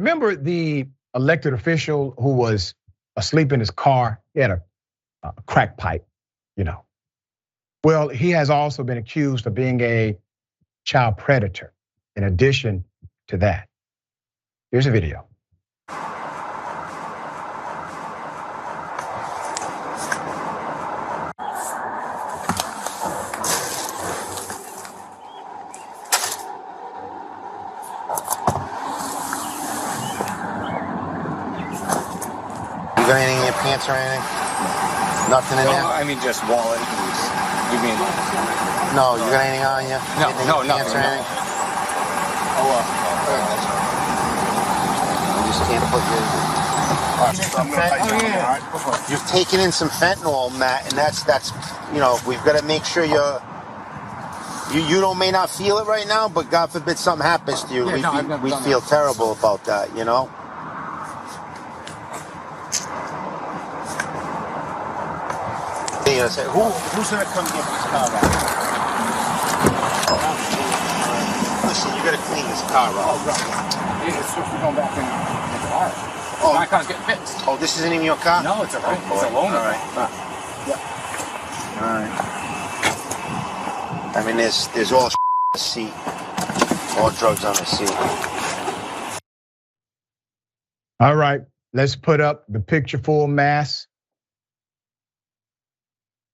remember the elected official who was asleep in his car? He had a crack pipe, Well, he has also been accused of being a child predator in addition to that. Here's a video. You got anything in your pants or anything? Nothing in there? I mean, just wallet. You mean? No, you got anything on you? No, nothing. Or anything? You just can't put your... You've taken in some fentanyl, Matt, and that's we've got to make sure you may not feel it right now, but God forbid something happens to you. We feel terrible about that, Who's gonna come get this car out? Listen, you gotta clean this car out. Oh, right. It's supposed to be going back in the car. My car's getting fixed. Oh, this isn't even your car? No, it's a loan. It's a loan. All right. All right. I mean, there's all on the seat. All drugs on the seat. All right, let's put up the picture full mass.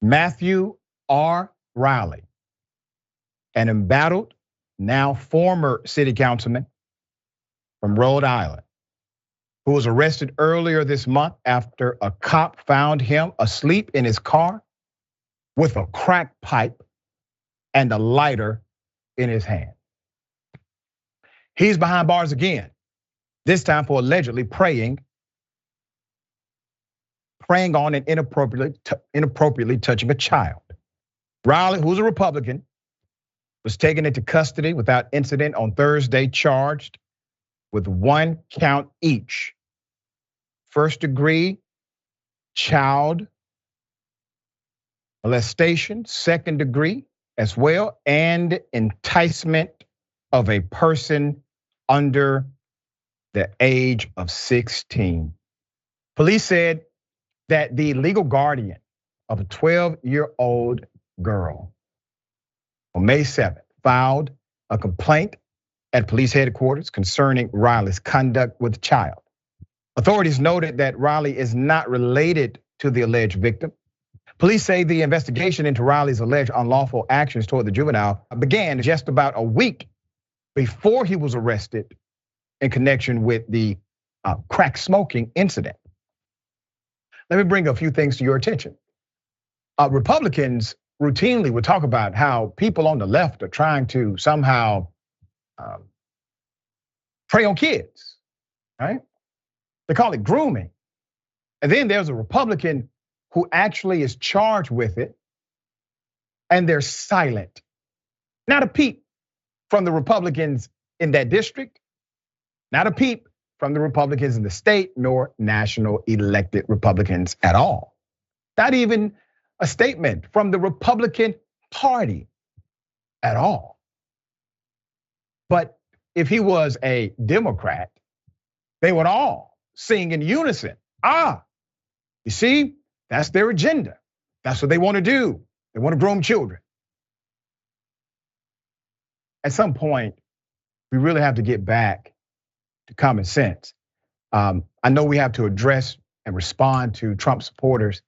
Matthew R. Reilly, an embattled, now former city councilman from Rhode Island, who was arrested earlier this month after a cop found him asleep in his car with a crack pipe and a lighter in his hand. He's behind bars again, this time for allegedly preying on and inappropriately touching a child. Reilly, who's a Republican, was taken into custody without incident on Thursday, charged with 1 count each. First-degree child molestation, second degree as well, and enticement of a person under the age of 16. Police said that the legal guardian of a 12-year-old girl on May 7th filed a complaint at police headquarters concerning Reilly's conduct with the child. Authorities noted that Reilly is not related to the alleged victim. Police say the investigation into Reilly's alleged unlawful actions toward the juvenile began just about a week before he was arrested in connection with the crack smoking incident. Let me bring a few things to your attention. Republicans routinely would talk about how people on the left are trying to somehow prey on kids, right? They call it grooming. And then there's a Republican who actually is charged with it, and they're silent. Not a peep from the Republicans in that district, not a peep from the Republicans in the state, nor national elected Republicans at all. Not even a statement from the Republican Party at all. But if he was a Democrat, they would all sing in unison. You see, that's their agenda. That's what they want to do. They want to groom children. At some point, we really have to get back to common sense. I know we have to address and respond to Trump supporters,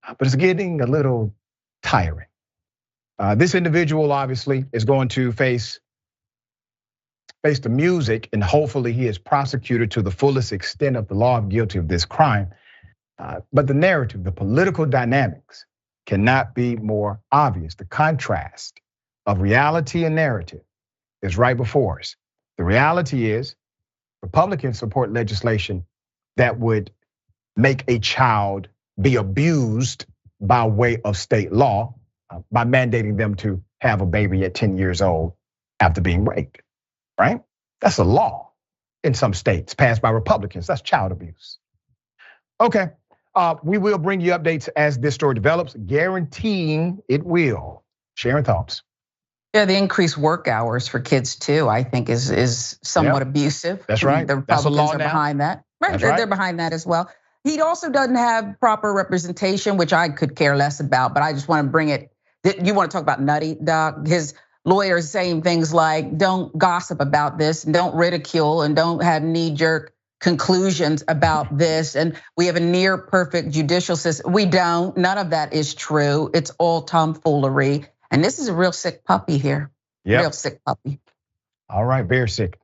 but it's getting a little tiring. This individual obviously is going to face the music, and hopefully he is prosecuted to the fullest extent of the law of guilty of this crime. But the narrative, the political dynamics cannot be more obvious. The contrast of reality and narrative is right before us. The reality is Republicans support legislation that would make a child be abused by way of state law by mandating them to have a baby at 10 years old after being raped, right? That's a law in some states passed by Republicans. That's child abuse. Okay, we will bring you updates as this story develops, guaranteeing it will. Sharing thoughts. Yeah, the increased work hours for kids too, I think is somewhat abusive. That's right. The Republicans are behind that. Right, they're behind that as well. He also doesn't have proper representation, which I could care less about, but I just want to bring it. You want to talk about nutty, Doc? His lawyers saying things like, don't gossip about this, and don't ridicule, and don't have knee-jerk conclusions about this. And we have a near perfect judicial system. We don't, none of that is true. It's all tomfoolery. And this is a real sick puppy here. Real sick puppy. All right, very sick.